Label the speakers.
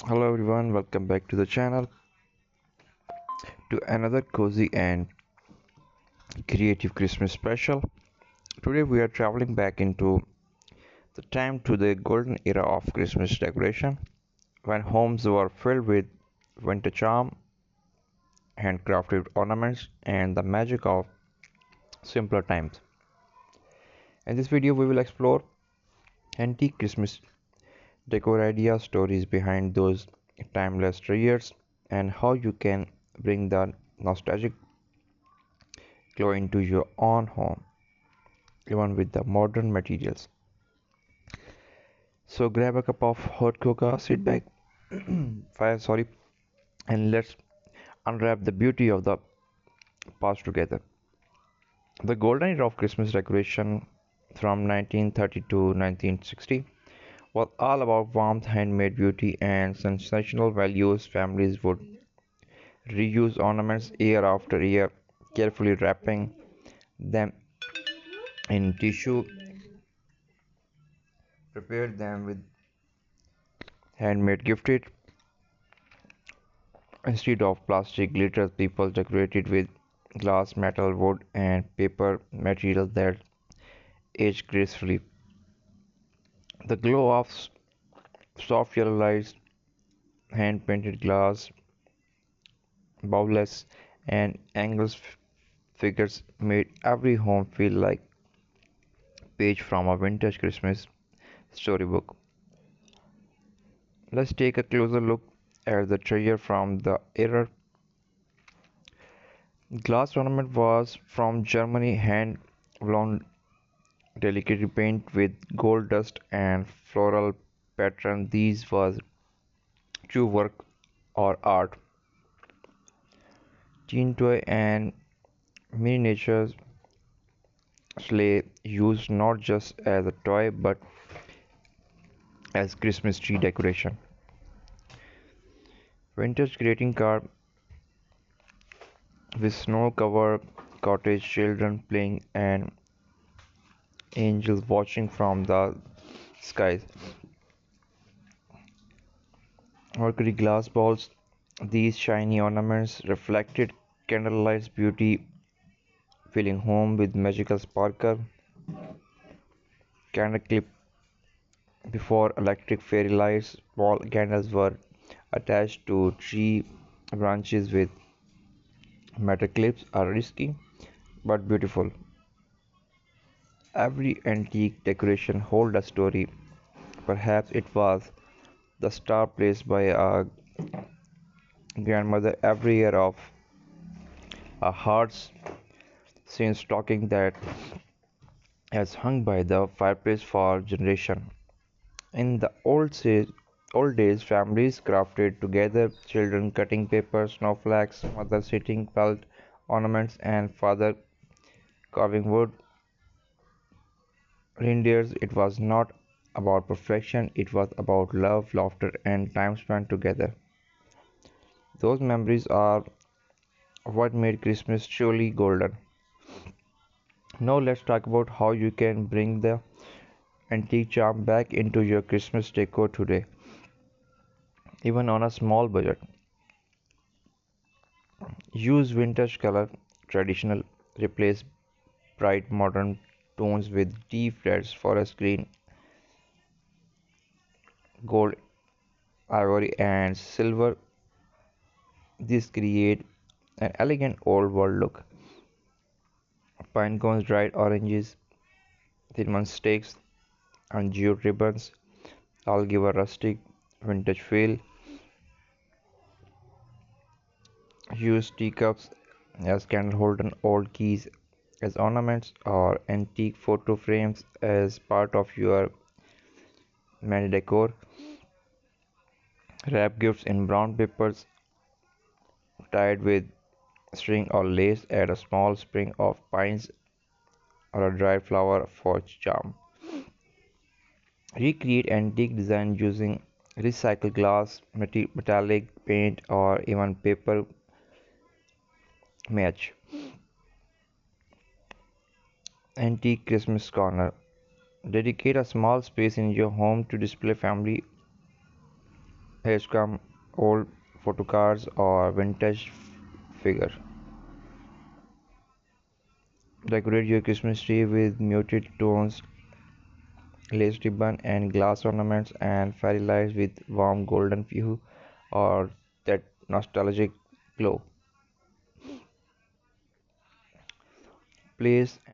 Speaker 1: Hello everyone, welcome back to the channel to another cozy and creative Christmas special. Today we are traveling back into the time to the golden era of Christmas decoration when homes were filled with winter charm, handcrafted ornaments and the magic of simpler times. In this video we will explore antique Christmas decor ideas, stories behind those timeless treasures and how you can bring the nostalgic glow into your own home even with the modern materials. So grab a cup of hot cocoa, sit back, fire, sorry, and let's unwrap the beauty of the past together. The golden era of Christmas decoration from 1930 to 1960 was all about warmth, handmade beauty, and sensational values. Families would reuse ornaments year after year, carefully wrapping them in tissue, prepared them with handmade gifted instead of plastic glitters. People decorated with glass, metal, wood, and paper materials that age gracefully. The glow of soft yellow lights, hand painted glass, bowls, and angles figures made every home feel like page from a vintage Christmas storybook. Let's take a closer look at the treasure from the era. Glass ornament was from Germany, hand blown delicately painted with gold dust and floral pattern. These was true work or art. Teen toy and miniature sleigh used not just as a toy but as Christmas tree decoration. Vintage greeting card with snow-covered cottage, children playing and angels watching from the skies. Mercury glass balls. These shiny ornaments reflected candlelight's beauty, filling home with magical sparkle. Candle clip before electric fairy lights. Wall candles were attached to tree branches with metal clips are risky but beautiful. Every antique decoration holds a story. Perhaps it was the star placed by a grandmother every year of a heart's since stocking that has hung by the fireplace for generations. In the old days, families crafted together, children cutting paper, snowflakes, mother sitting felt ornaments, and father carving wood reindeers. It was not about perfection, it was about love, laughter, and time spent together. Those memories are what made Christmas truly golden. Now, let's talk about how you can bring the antique charm back into your Christmas decor today, even on a small budget. Use vintage color, traditional, replace bright modern tones with deep reds, forest green, gold, ivory, and silver. This create an elegant old world look. Pine cones, dried oranges, cinnamon sticks, and jute ribbons all give a rustic vintage feel. Use teacups as candle holder, old keys as ornaments, or antique photo frames as part of your many decor. Wrap gifts in brown papers tied with string or lace. Add a small sprig of pines or a dried flower for charm. Recreate antique design using recycled glass, metallic paint, or even paper match. Antique Christmas corner. Dedicate a small space in your home to display family Here's come old photo cards or vintage figure. Decorate your Christmas tree with muted tones, lace ribbon, and glass ornaments, and fairy lights with warm golden hue or that nostalgic glow. Place